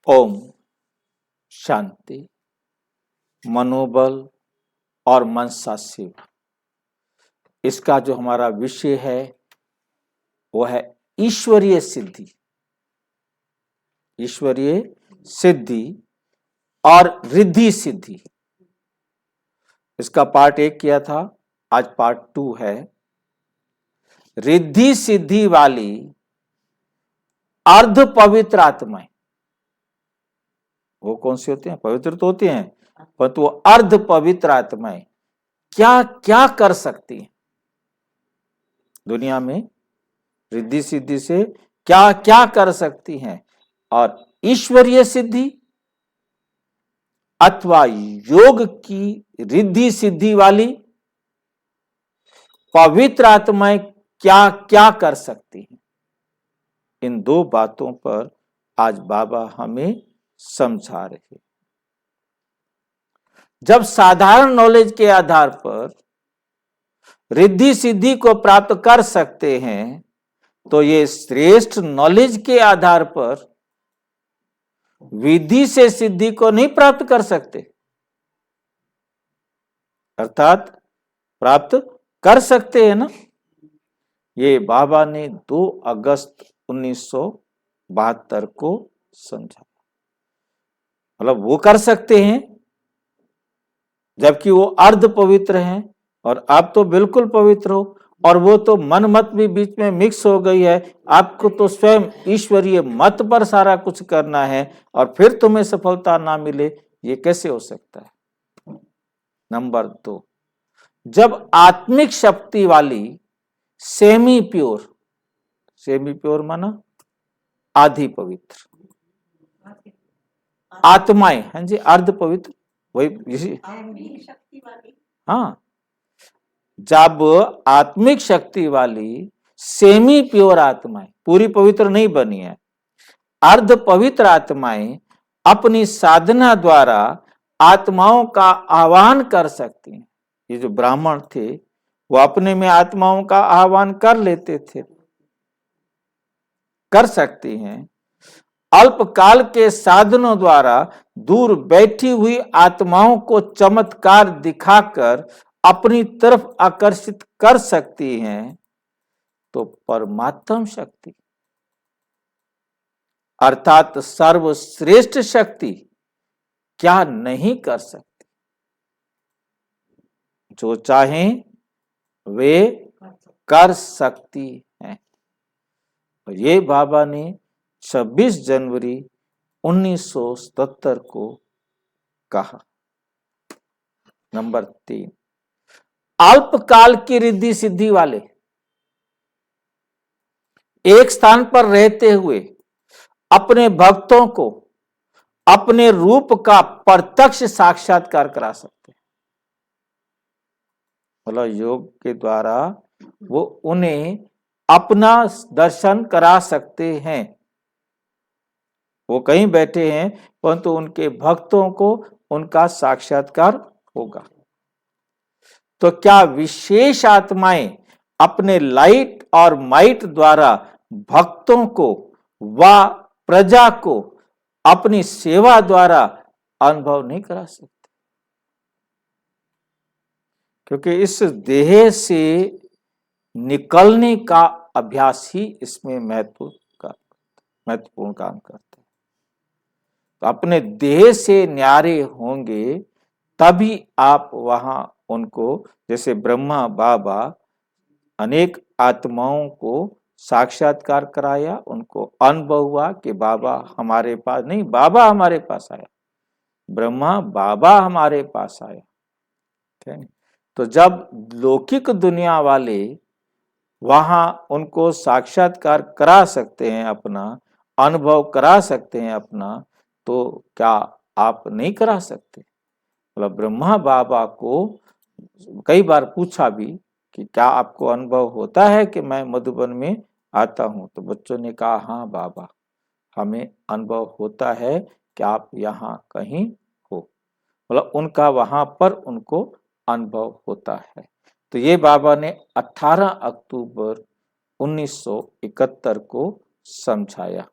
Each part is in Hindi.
ओम शांति, मनोबल और मनसा सेवा। इसका जो हमारा विषय है वो है ईश्वरीय सिद्धि। ईश्वरीय सिद्धि और रिद्धि सिद्धि। इसका पार्ट 1 किया था, आज पार्ट 2 है। रिद्धि सिद्धि वाली अर्ध पवित्र आत्माएं, वो कौन सी होती हैं? पवित्र तो होती हैं, परंतु वो अर्ध पवित्र आत्माएं क्या क्या कर सकती हैं दुनिया में? रिद्धि सिद्धि से क्या क्या कर सकती हैं? और ईश्वरीय सिद्धि अथवा योग की रिद्धि सिद्धि वाली पवित्र आत्माएं क्या क्या कर सकती हैं? इन दो बातों पर आज बाबा हमें समझा रहे। जब साधारण नॉलेज के आधार पर रिद्धि सिद्धि को प्राप्त कर सकते हैं, तो ये श्रेष्ठ नॉलेज के आधार पर विधि से सिद्धि को नहीं प्राप्त कर सकते। अर्थात प्राप्त कर सकते हैं ना। ये बाबा ने 2 अगस्त 1972 को समझा। मतलब वो कर सकते हैं जबकि वो अर्ध पवित्र हैं, और आप तो बिल्कुल पवित्र हो, और वो तो मन मत भी बीच में मिक्स हो गई है। आपको तो स्वयं ईश्वरीय मत पर सारा कुछ करना है और फिर तुम्हें सफलता ना मिले, ये कैसे हो सकता है? नंबर 2, जब आत्मिक शक्ति वाली सेमी प्योर माना आधी पवित्र आत्माएं, हाँ जी, अर्ध पवित्र, वही हाँ, जब आत्मिक शक्ति वाली सेमी प्योर आत्माएं, पूरी पवित्र नहीं बनी है, अर्ध पवित्र आत्माएं अपनी साधना द्वारा आत्माओं का आह्वान कर सकती हैं। ये जो ब्राह्मण थे वो अपने में आत्माओं का आह्वान कर लेते थे, कर सकती हैं। अल्पकाल के साधनों द्वारा दूर बैठी हुई आत्माओं को चमत्कार दिखाकर अपनी तरफ आकर्षित कर सकती हैं। तो परमात्म शक्ति अर्थात सर्वश्रेष्ठ शक्ति क्या नहीं कर सकती? जो चाहें वे कर सकती हैं। और ये बाबा ने 26 जनवरी 1977 को कहा। नंबर 3, अल्पकाल की रिद्धि सिद्धि वाले एक स्थान पर रहते हुए अपने भक्तों को अपने रूप का प्रत्यक्ष साक्षात्कार करा सकते हैं। मतलब योग के द्वारा वो उन्हें अपना दर्शन करा सकते हैं। वो कहीं बैठे हैं परंतु उनके भक्तों को उनका साक्षात्कार होगा। तो क्या विशेष आत्माएं अपने लाइट और माइट द्वारा भक्तों को व प्रजा को अपनी सेवा द्वारा अनुभव नहीं करा सकते? क्योंकि इस देह से निकलने का अभ्यास ही इसमें महत्वपूर्ण काम करता है। तो अपने देह से न्यारे होंगे तभी आप वहां उनको, जैसे ब्रह्मा बाबा अनेक आत्माओं को साक्षात्कार कराया, उनको अनुभव हुआ कि बाबा हमारे पास नहीं, बाबा हमारे पास आया, ब्रह्मा बाबा हमारे पास आया। ठीक है? तो जब लौकिक दुनिया वाले वहां उनको साक्षात्कार करा सकते हैं, अपना अनुभव करा सकते हैं अपना, तो क्या आप नहीं करा सकते? मतलब ब्रह्मा बाबा को कई बार पूछा भी कि क्या आपको अनुभव होता है कि मैं मधुबन में आता हूं? तो बच्चों ने कहा हाँ बाबा, हमें अनुभव होता है कि आप यहाँ कहीं हो। मतलब उनका वहां पर उनको अनुभव होता है। तो ये बाबा ने 18 अक्टूबर 1971 को समझाया।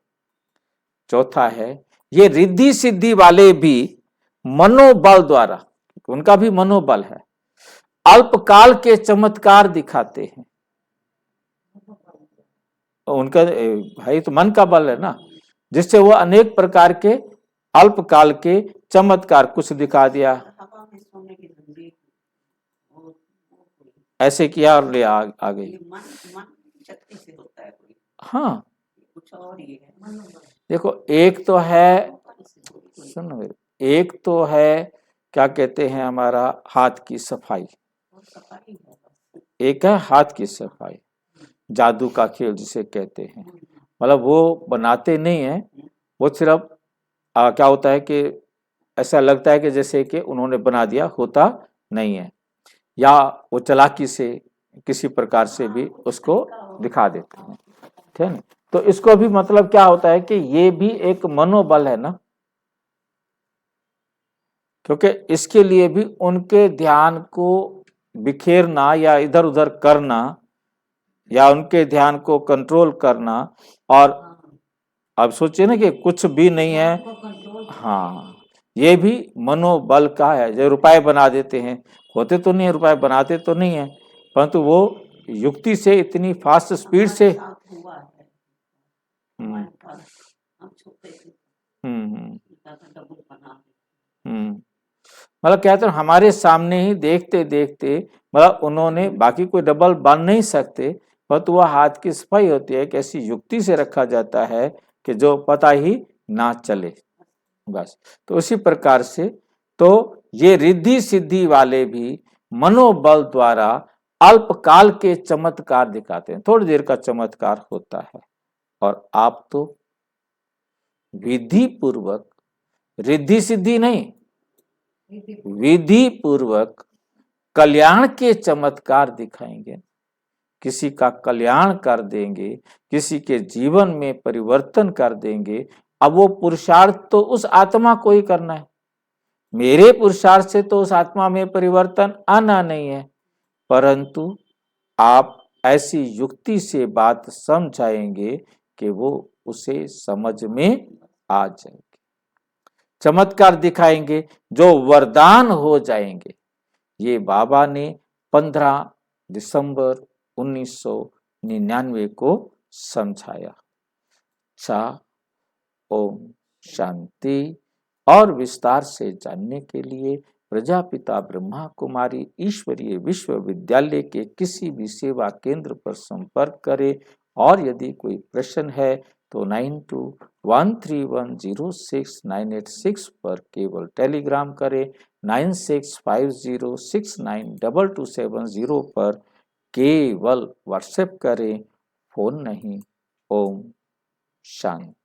चौथा है ये रिद्धि सिद्धि वाले भी मनोबल द्वारा, उनका भी मनोबल है, अल्पकाल के चमत्कार दिखाते हैं। उनका भाई तो मन का बल है ना, जिससे वो अनेक प्रकार के अल्पकाल के चमत्कार कुछ दिखा दिया, ऐसे किया और ले आ गई। हाँ देखो, एक तो है, सुनो, एक तो है क्या कहते हैं हमारा हाथ की सफाई, एक है हाथ की सफाई, जादू का खेल जिसे कहते हैं, मतलब वो बनाते नहीं है, वो सिर्फ क्या होता है कि ऐसा लगता है कि जैसे कि उन्होंने बना दिया, होता नहीं है, या वो चालाकी से किसी प्रकार से भी उसको दिखा देते हैं, ठीक है। तो इसको भी मतलब क्या होता है कि ये भी एक मनोबल है ना, क्योंकि इसके लिए भी उनके ध्यान को बिखेरना या इधर उधर करना या उनके ध्यान को कंट्रोल करना, और अब सोचिए ना कि कुछ भी नहीं है, हाँ ये भी मनोबल का है। जो रुपए बना देते हैं, होते तो नहीं है रुपए, बनाते तो नहीं है, परंतु वो युक्ति से इतनी फास्ट स्पीड से मतलब कहते हैं हमारे सामने ही देखते देखते, मतलब उन्होंने, बाकी कोई डबल बन नहीं सकते, परंतु वह हाथ की सफाई होती है कि ऐसी युक्ति से रखा जाता है कि जो पता ही ना चले, बस। तो उसी प्रकार से तो ये रिद्धि सिद्धि वाले भी मनोबल द्वारा अल्पकाल के चमत्कार दिखाते हैं, थोड़ी देर का चमत्कार होता है, और आप तो विधि पूर्वक, रिद्धि सिद्धि नहीं, विधि पूर्वक कल्याण के चमत्कार दिखाएंगे, किसी का कल्याण कर देंगे, किसी के जीवन में परिवर्तन कर देंगे। अब वो पुरुषार्थ तो उस आत्मा को ही करना है, मेरे पुरुषार्थ से तो उस आत्मा में परिवर्तन आना नहीं है, परंतु आप ऐसी युक्ति से बात समझाएंगे कि वो उसे समझ में आ जाएगी, चमत्कार दिखाएंगे जो वरदान हो जाएंगे। ये बाबा ने 15 दिसंबर 1999 को समझाया। अच्छा, ओम शांति। और विस्तार से जानने के लिए प्रजापिता ब्रह्मा कुमारी ईश्वरीय विश्वविद्यालय के किसी भी सेवा केंद्र पर संपर्क करें, और यदि कोई प्रश्न है तो 9213106986 पर केवल टेलीग्राम करें, 9650692270 पर केवल व्हाट्सएप करें, फोन नहीं। ओम शांति।